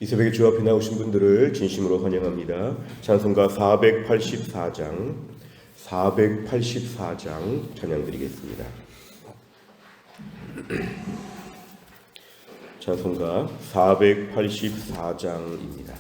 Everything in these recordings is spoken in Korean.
이 새벽에 주 앞에 나오신 분들을 진심으로 환영합니다. 찬송가 484장 찬양 드리겠습니다. 찬송가 484장입니다.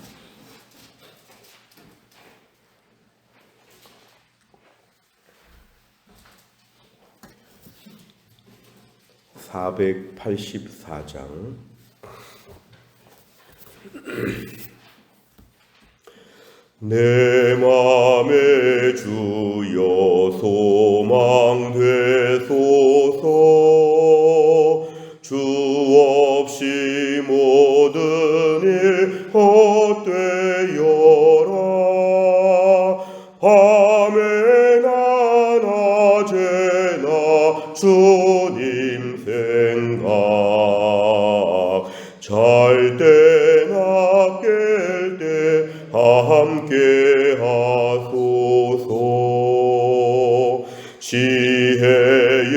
내 맘에 주여 소망 되소서. 주 없이 모든 일 헛되어라. 밤에나 낮에나 주님 생각, 잘 때나 깰 때 함께 하소서. 지혜의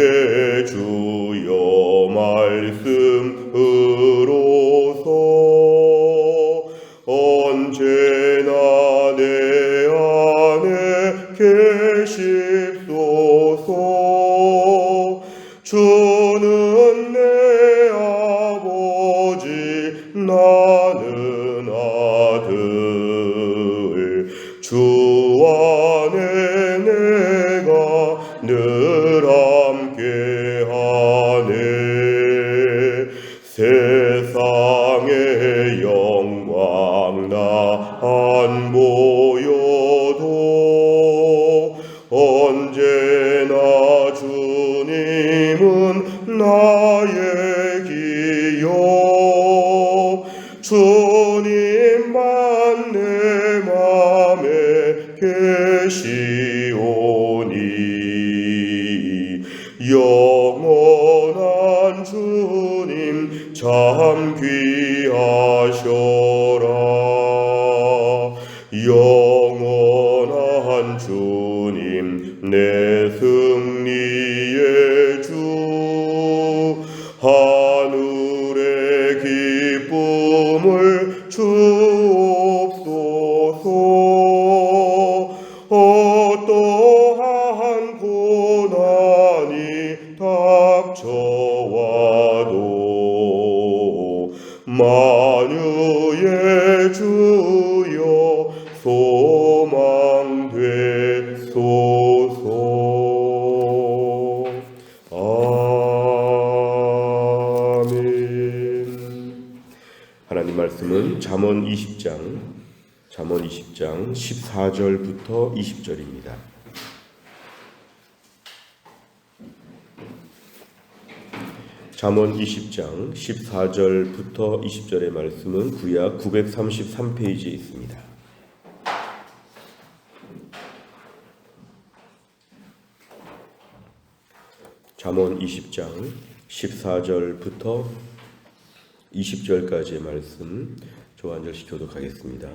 주여 말씀으로서 언제나 내 안에 계십소서. 주는 내 아버지 나는 아들, 주 안에 내가 늘 함께하네. 세상의 영광 나 안 보여도 언제나 주님은 나의 기여. 주님만 내 맘에 계시오니 영원한 주님 참 귀하셔라. 영원한 주님 내 승리의 주, 하늘의 기쁨을 주옵소서. 어떠한 고난이 닥쳐와도 만유의 주여 소망 되소서. 아멘. 하나님 말씀은 잠언 20장 14절부터 20절입니다. 잠언 20장 14절부터 20절의 말씀은 구약 933페이지에 있습니다. 잠언 20장 14절부터 20절까지의 말씀 저 한 절씩 교독하겠습니다.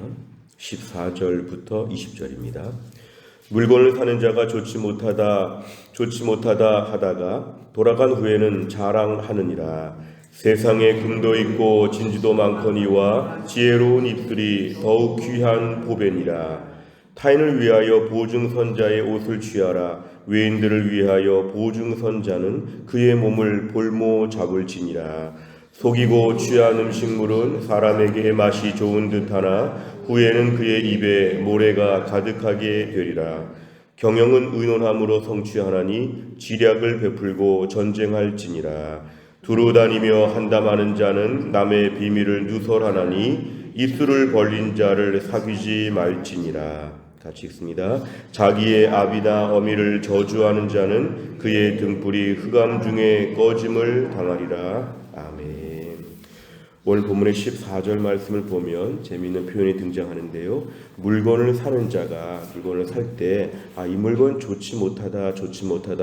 14절부터 20절입니다. 물건을 사는 자가 좋지 못하다 하다가 돌아간 후에는 자랑하느니라. 세상에 금도 있고 진주도 많거니와 지혜로운 입술이 더욱 귀한 보배니라. 타인을 위하여 보증선자의 옷을 취하라. 외인들을 위하여 보증선자는 그의 몸을 볼모 잡을지니라. 속이고 취한 음식물은 사람에게 맛이 좋은 듯하나 후에는 그의 입에 모래가 가득하게 되리라. 경영은 의논함으로 성취하나니 지략을 베풀고 전쟁할지니라. 두루 다니며 한담하는 자는 남의 비밀을 누설하나니 입술을 벌린 자를 사귀지 말지니라. 같이 읽습니다. 자기의 아비나 어미를 저주하는 자는 그의 등불이 흑암 중에 꺼짐을 당하리라. 아멘. 오늘 본문의 14절 말씀을 보면 재미있는 표현이 등장하는데요. 물건을 사는 자가 물건을 살 때 이 물건 좋지 못하다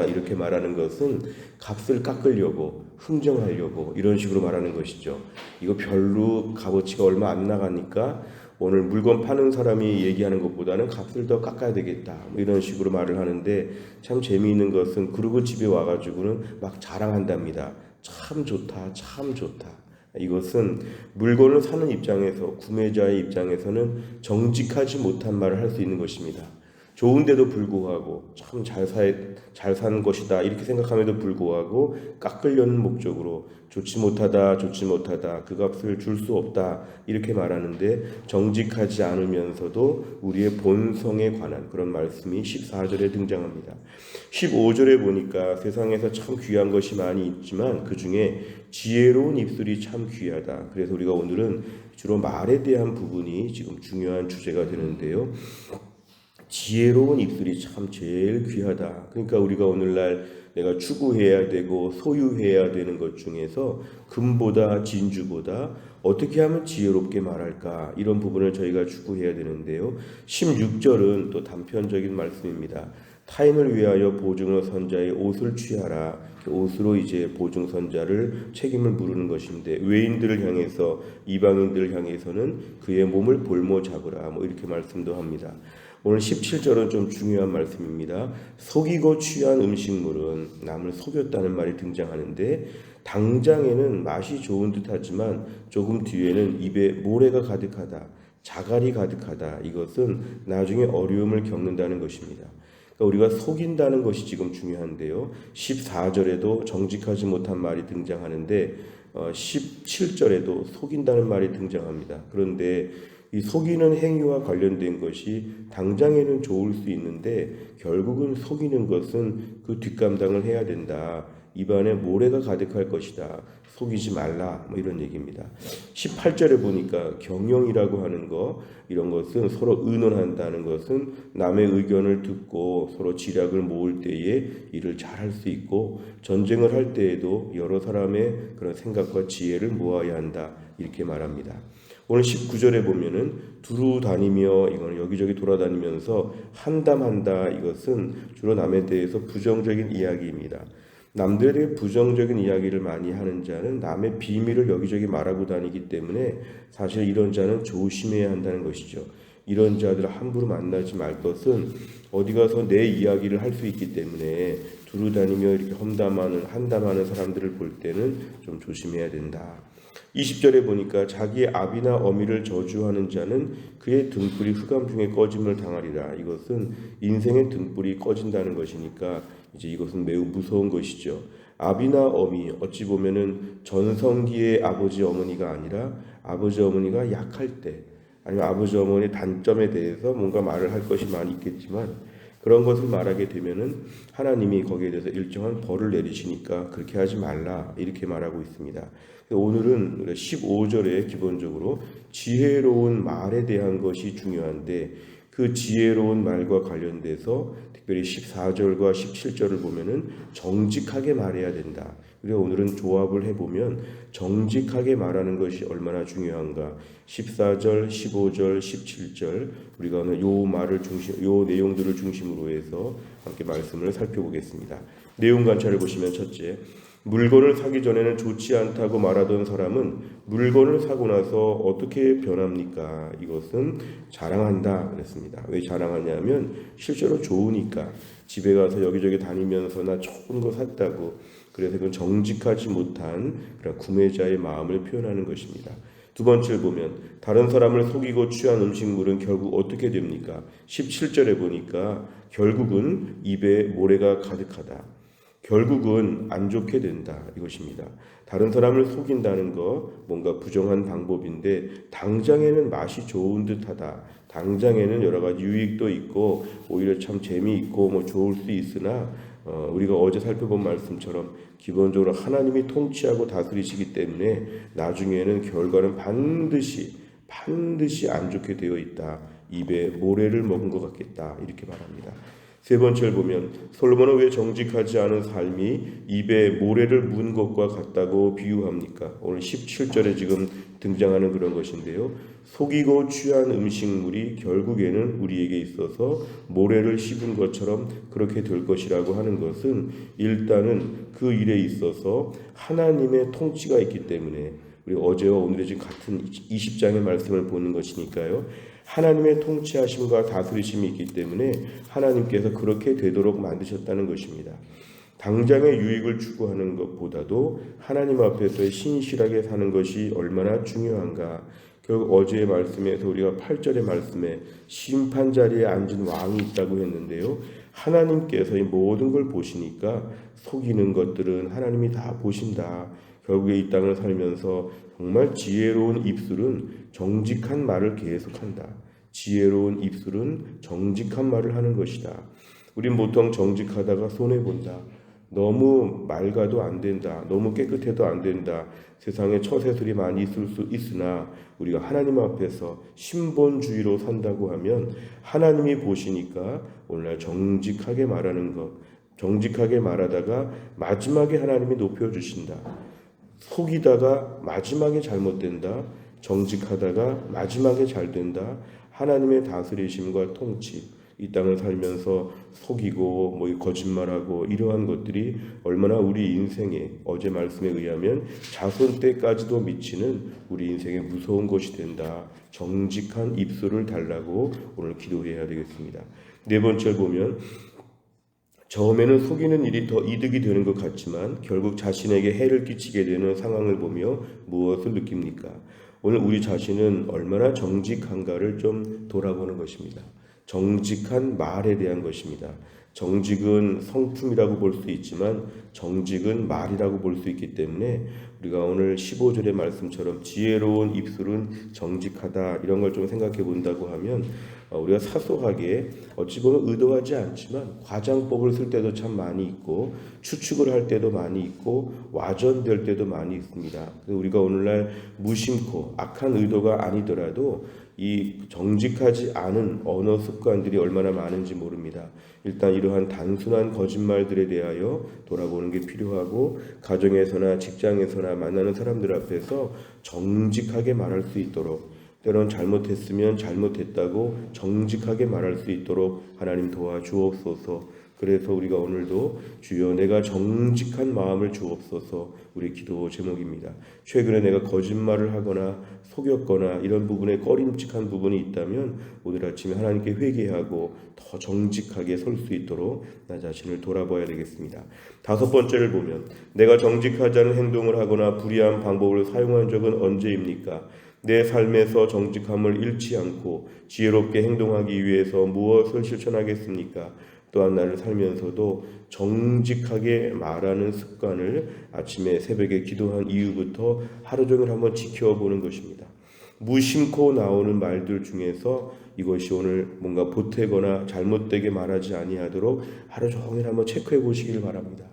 이렇게 말하는 것은 값을 깎으려고 흥정하려고 이런 식으로 말하는 것이죠. 이거 별로 값어치가 얼마 안 나가니까 오늘 물건 파는 사람이 얘기하는 것보다는 값을 더 깎아야 되겠다 이런 식으로 말을 하는데, 참 재미있는 것은 그러고 집에 와가지고는 막 자랑한답니다. 참 좋다, 참 좋다. 이것은 물건을 사는 입장에서, 구매자의 입장에서는 정직하지 못한 말을 할 수 있는 것입니다. 좋은데도 불구하고 참 잘 산 것이다 이렇게 생각함에도 불구하고 깎으려는 목적으로 좋지 못하다 그 값을 줄 수 없다 이렇게 말하는데, 정직하지 않으면서도 우리의 본성에 관한 그런 말씀이 14절에 등장합니다. 15절에 보니까 세상에서 참 귀한 것이 많이 있지만 그 중에 지혜로운 입술이 참 귀하다. 그래서 우리가 오늘은 주로 말에 대한 부분이 지금 중요한 주제가 되는데요. 지혜로운 입술이 참 제일 귀하다. 그러니까 우리가 오늘날 내가 추구해야 되고 소유해야 되는 것 중에서 금보다 진주보다 어떻게 하면 지혜롭게 말할까, 이런 부분을 저희가 추구해야 되는데요. 16절은 또 단편적인 말씀입니다. 타인을 위하여 보증의 선자의 옷을 취하라. 옷으로 이제 보증 선자를 책임을 물으는 것인데, 외인들을 향해서, 이방인들을 향해서는 그의 몸을 볼모 잡으라, 이렇게 말씀도 합니다. 오늘 17절은 좀 중요한 말씀입니다. 속이고 취한 음식물은 남을 속였다는 말이 등장하는데, 당장에는 맛이 좋은 듯하지만 조금 뒤에는 입에 모래가 가득하다, 자갈이 가득하다. 이것은 나중에 어려움을 겪는다는 것입니다. 그러니까 우리가 속인다는 것이 지금 중요한데요. 14절에도 정직하지 못한 말이 등장하는데 17절에도 속인다는 말이 등장합니다. 그런데 이 속이는 행위와 관련된 것이 당장에는 좋을 수 있는데 결국은 속이는 것은 그 뒷감당을 해야 된다. 입안에 모래가 가득할 것이다. 속이지 말라. 이런 얘기입니다. 18절에 보니까 경영이라고 하는 거, 이런 것은 서로 의논한다는 것은 남의 의견을 듣고 서로 지략을 모을 때에 일을 잘할 수 있고, 전쟁을 할 때에도 여러 사람의 그런 생각과 지혜를 모아야 한다. 이렇게 말합니다. 오늘 19절에 보면은 두루 다니며, 이거는 여기저기 돌아다니면서 한담한다. 이것은 주로 남에 대해서 부정적인 이야기입니다. 남들에 대해 부정적인 이야기를 많이 하는 자는 남의 비밀을 여기저기 말하고 다니기 때문에 사실 이런 자는 조심해야 한다는 것이죠. 이런 자들을 함부로 만나지 말 것은 어디 가서 내 이야기를 할 수 있기 때문에 두루 다니며 이렇게 한담하는 사람들을 볼 때는 좀 조심해야 된다. 20절에 보니까 자기의 아비나 어미를 저주하는 자는 그의 등불이 흑암 중에 꺼짐을 당하리라. 이것은 인생의 등불이 꺼진다는 것이니까 이제 이것은 매우 무서운 것이죠. 아비나 어미, 어찌 보면은 전성기의 아버지 어머니가 아니라 아버지 어머니가 약할 때, 아니면 아버지 어머니의 단점에 대해서 뭔가 말을 할 것이 많이 있겠지만 그런 것을 말하게 되면은 하나님이 거기에 대해서 일정한 벌을 내리시니까 그렇게 하지 말라, 이렇게 말하고 있습니다. 오늘은 15절에 기본적으로 지혜로운 말에 대한 것이 중요한데, 그 지혜로운 말과 관련돼서 특별히 14절과 17절을 보면은 정직하게 말해야 된다. 그리고 오늘은 조합을 해보면 정직하게 말하는 것이 얼마나 중요한가. 14절, 15절, 17절 우리가 오늘 요 내용들을 중심으로 해서 함께 말씀을 살펴보겠습니다. 내용 관찰을 보시면, 첫째, 물건을 사기 전에는 좋지 않다고 말하던 사람은 물건을 사고 나서 어떻게 변합니까? 이것은 자랑한다 그랬습니다. 왜 자랑하냐면 실제로 좋으니까. 집에 가서 여기저기 다니면서 나 좋은 거 샀다고. 그래서 그건 정직하지 못한 그런 구매자의 마음을 표현하는 것입니다. 두 번째를 보면 다른 사람을 속이고 취한 음식물은 결국 어떻게 됩니까? 17절에 보니까 결국은 입에 모래가 가득하다. 결국은 안 좋게 된다, 이것입니다. 다른 사람을 속인다는 거 뭔가 부정한 방법인데 당장에는 맛이 좋은 듯하다. 당장에는 여러 가지 유익도 있고 오히려 참 재미있고 좋을 수 있으나 우리가 어제 살펴본 말씀처럼 기본적으로 하나님이 통치하고 다스리시기 때문에 나중에는 결과는 반드시 안 좋게 되어 있다. 입에 모래를 먹은 것 같겠다, 이렇게 말합니다. 세 번째를 보면 솔로몬은 왜 정직하지 않은 삶이 입에 모래를 문 것과 같다고 비유합니까? 오늘 17절에 지금 등장하는 그런 것인데요. 속이고 취한 음식물이 결국에는 우리에게 있어서 모래를 씹은 것처럼 그렇게 될 것이라고 하는 것은, 일단은 그 일에 있어서 하나님의 통치가 있기 때문에, 우리 어제와 오늘의 지금 같은 20장의 말씀을 보는 것이니까요. 하나님의 통치하심과 다스리심이 있기 때문에 하나님께서 그렇게 되도록 만드셨다는 것입니다. 당장의 유익을 추구하는 것보다도 하나님 앞에서 신실하게 사는 것이 얼마나 중요한가. 결국 어제의 말씀에서 우리가 8절의 말씀에 심판 자리에 앉은 왕이 있다고 했는데요. 하나님께서 이 모든 걸 보시니까 속이는 것들은 하나님이 다 보신다. 결국에 이 땅을 살면서 정말 지혜로운 입술은 정직한 말을 계속한다. 지혜로운 입술은 정직한 말을 하는 것이다. 우린 보통 정직하다가 손해본다. 너무 맑아도 안 된다. 너무 깨끗해도 안 된다. 세상에 처세술이 많이 있을 수 있으나 우리가 하나님 앞에서 신본주의로 산다고 하면 하나님이 보시니까 오늘날 정직하게 말하는 것, 정직하게 말하다가 마지막에 하나님이 높여주신다. 속이다가 마지막에 잘못된다. 정직하다가 마지막에 잘된다. 하나님의 다스리심과 통치, 이 땅을 살면서 속이고 거짓말하고 이러한 것들이 얼마나 우리 인생에 어제 말씀에 의하면 자손 때까지도 미치는 우리 인생에 무서운 것이 된다. 정직한 입술을 달라고 오늘 기도해야 되겠습니다. 네 번째 보면 처음에는 속이는 일이 더 이득이 되는 것 같지만 결국 자신에게 해를 끼치게 되는 상황을 보며 무엇을 느낍니까? 오늘 우리 자신은 얼마나 정직한가를 좀 돌아보는 것입니다. 정직한 말에 대한 것입니다. 정직은 성품이라고 볼 수 있지만 정직은 말이라고 볼 수 있기 때문에 우리가 오늘 15절의 말씀처럼 지혜로운 입술은 정직하다 이런 걸 좀 생각해 본다고 하면 우리가 사소하게 어찌 보면 의도하지 않지만 과장법을 쓸 때도 참 많이 있고 추측을 할 때도 많이 있고 와전될 때도 많이 있습니다. 그래서 우리가 오늘날 무심코 악한 의도가 아니더라도 이 정직하지 않은 언어 습관들이 얼마나 많은지 모릅니다. 일단 이러한 단순한 거짓말들에 대하여 돌아보는 게 필요하고 가정에서나 직장에서나 만나는 사람들 앞에서 정직하게 말할 수 있도록 때론 잘못했으면 잘못했다고 정직하게 말할 수 있도록 하나님 도와주옵소서. 그래서 우리가 오늘도 주여 내가 정직한 마음을 주옵소서 우리 기도 제목입니다. 최근에 내가 거짓말을 하거나 속였거나 이런 부분에 꺼림칙한 부분이 있다면 오늘 아침에 하나님께 회개하고 더 정직하게 설 수 있도록 나 자신을 돌아봐야 되겠습니다. 다섯 번째를 보면 내가 정직하지 않은 행동을 하거나 불의한 방법을 사용한 적은 언제입니까? 내 삶에서 정직함을 잃지 않고 지혜롭게 행동하기 위해서 무엇을 실천하겠습니까? 또한 나를 살면서도 정직하게 말하는 습관을 아침에 새벽에 기도한 이후부터 하루 종일 한번 지켜보는 것입니다. 무심코 나오는 말들 중에서 이것이 오늘 뭔가 보태거나 잘못되게 말하지 아니하도록 하루 종일 한번 체크해 보시길 바랍니다.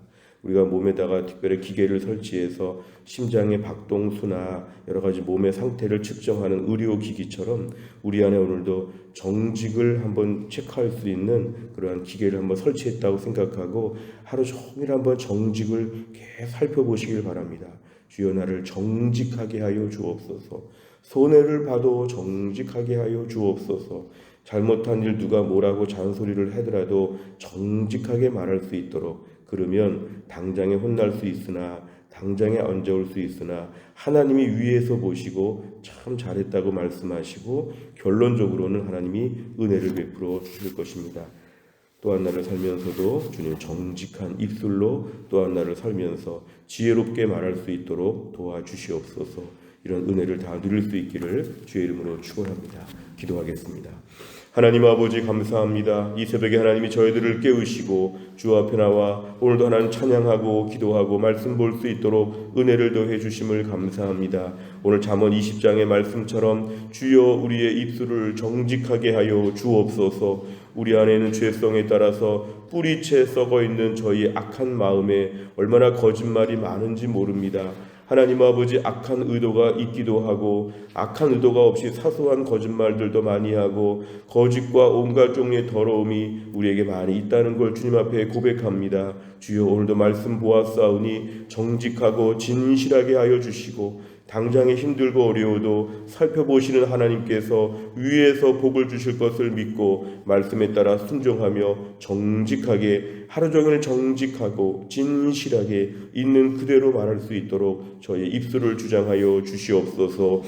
우리가 몸에다가 특별히 기계를 설치해서 심장의 박동수나 여러 가지 몸의 상태를 측정하는 의료기기처럼 우리 안에 오늘도 정직을 한번 체크할 수 있는 그러한 기계를 한번 설치했다고 생각하고 하루 종일 한번 정직을 계속 살펴보시길 바랍니다. 주여 나를 정직하게 하여 주옵소서. 손해를 봐도 정직하게 하여 주옵소서. 잘못한 일 누가 뭐라고 잔소리를 하더라도 정직하게 말할 수 있도록 그러면 당장에 혼날 수 있으나 당장에 얹어올 수 있으나 하나님이 위에서 보시고 참 잘했다고 말씀하시고 결론적으로는 하나님이 은혜를 베풀어 주실 것입니다. 또한 나를 살면서도 주님 정직한 입술로 또한 나를 살면서 지혜롭게 말할 수 있도록 도와주시옵소서. 이런 은혜를 다 누릴 수 있기를 주의 이름으로 축원합니다. 기도하겠습니다. 하나님 아버지 감사합니다. 이 새벽에 하나님이 저희들을 깨우시고 주 앞에 나와 오늘도 하나님 찬양하고 기도하고 말씀 볼 수 있도록 은혜를 더해 주심을 감사합니다. 오늘 잠언 20장의 말씀처럼 주여 우리의 입술을 정직하게 하여 주옵소서. 우리 안에는 죄성에 따라서 뿌리채 썩어 있는 저희 악한 마음에 얼마나 거짓말이 많은지 모릅니다. 하나님 아버지 악한 의도가 있기도 하고 악한 의도가 없이 사소한 거짓말들도 많이 하고 거짓과 온갖 종류의 더러움이 우리에게 많이 있다는 걸 주님 앞에 고백합니다. 주여 오늘도 말씀 보았사오니 정직하고 진실하게 하여 주시고 당장에 힘들고 어려워도 살펴보시는 하나님께서 위에서 복을 주실 것을 믿고 말씀에 따라 순종하며 정직하게 하루 종일 정직하고 진실하게 있는 그대로 말할 수 있도록 저의 입술을 주장하여 주시옵소서.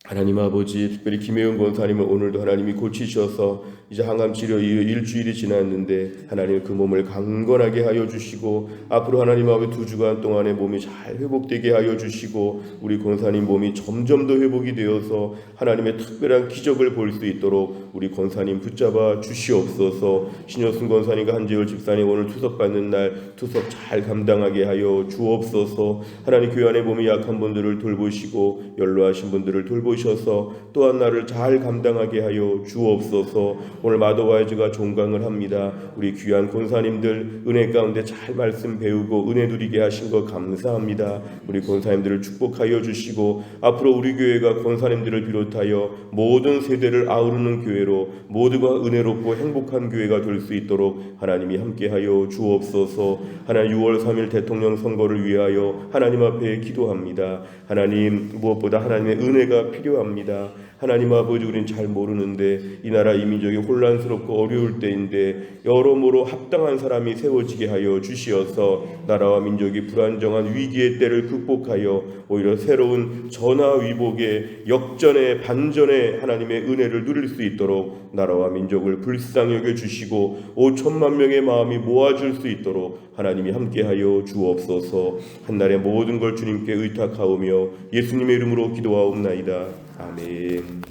하나님 아버지, 특별히 김혜영 권사님을 오늘도 하나님이 고치셔서 이제 항암 치료 이후 일주일이 지났는데 하나님 그 몸을 강건하게 하여 주시고 앞으로 하나님 아버지 2주간 동안에 몸이 잘 회복되게 하여 주시고 우리 권사님 몸이 점점 더 회복이 되어서 하나님의 특별한 기적을 볼 수 있도록 우리 권사님 붙잡아 주시옵소서. 신효순 권사님과 한재열 집사님 오늘 투석 받는 날 투석 잘 감당하게 하여 주옵소서. 하나님 교회 안에 몸이 약한 분들을 돌보시고 연로하신 분들을 돌보셔서 또한 나를 잘 감당하게 하여 주옵소서. 오늘 마더와이즈가 종강을 합니다. 우리 귀한 권사님들 은혜 가운데 잘 말씀 배우고 은혜 누리게 하신 것 감사합니다. 우리 권사님들을 축복하여 주시고 앞으로 우리 교회가 권사님들을 비롯하여 모든 세대를 아우르는 교회로 모두가 은혜롭고 행복한 교회가 될 수 있도록 하나님이 함께하여 주옵소서. 하나님 6월 3일 대통령 선거를 위하여 하나님 앞에 기도합니다. 하나님 무엇보다 하나님의 은혜가 필요합니다. 하나님 아버지, 우리는 잘 모르는데 이 나라 이 민족이 혼란스럽고 어려울 때인데 여러모로 합당한 사람이 세워지게 하여 주시어서 나라와 민족이 불안정한 위기의 때를 극복하여 오히려 새로운 전화위복의 역전의 반전의 하나님의 은혜를 누릴 수 있도록 나라와 민족을 불쌍히 여겨주시고 5천만 명의 마음이 모아질 수 있도록 하나님이 함께하여 주옵소서. 한날의 모든 걸 주님께 의탁하오며 예수님의 이름으로 기도하옵나이다. 아멘.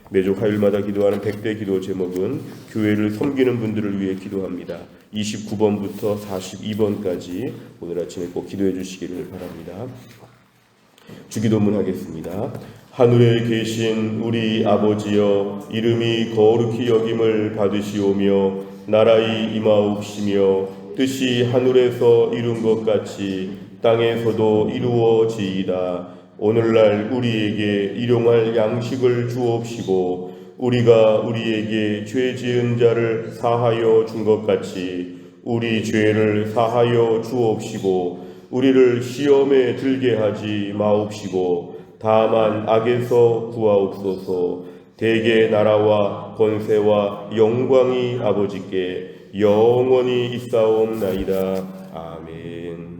매주 화요일마다 기도하는 100대 기도 제목은 교회를 섬기는 분들을 위해 기도합니다. 29번부터 42번까지 오늘 아침에 꼭 기도해 주시기를 바랍니다. 주기도문 하겠습니다. 하늘에 계신 우리 아버지여, 이름이 거룩히 여김을 받으시오며 나라의 임하옵시며 뜻이 하늘에서 이룬 것 같이 땅에서도 이루어지이다. 오늘날 우리에게 일용할 양식을 주옵시고 우리가 우리에게 죄 지은 자를 사하여 준 것 같이 우리 죄를 사하여 주옵시고 우리를 시험에 들게 하지 마옵시고 다만 악에서 구하옵소서. 대개 나라와 권세와 영광이 아버지께 영원히 있사옵나이다. 아멘.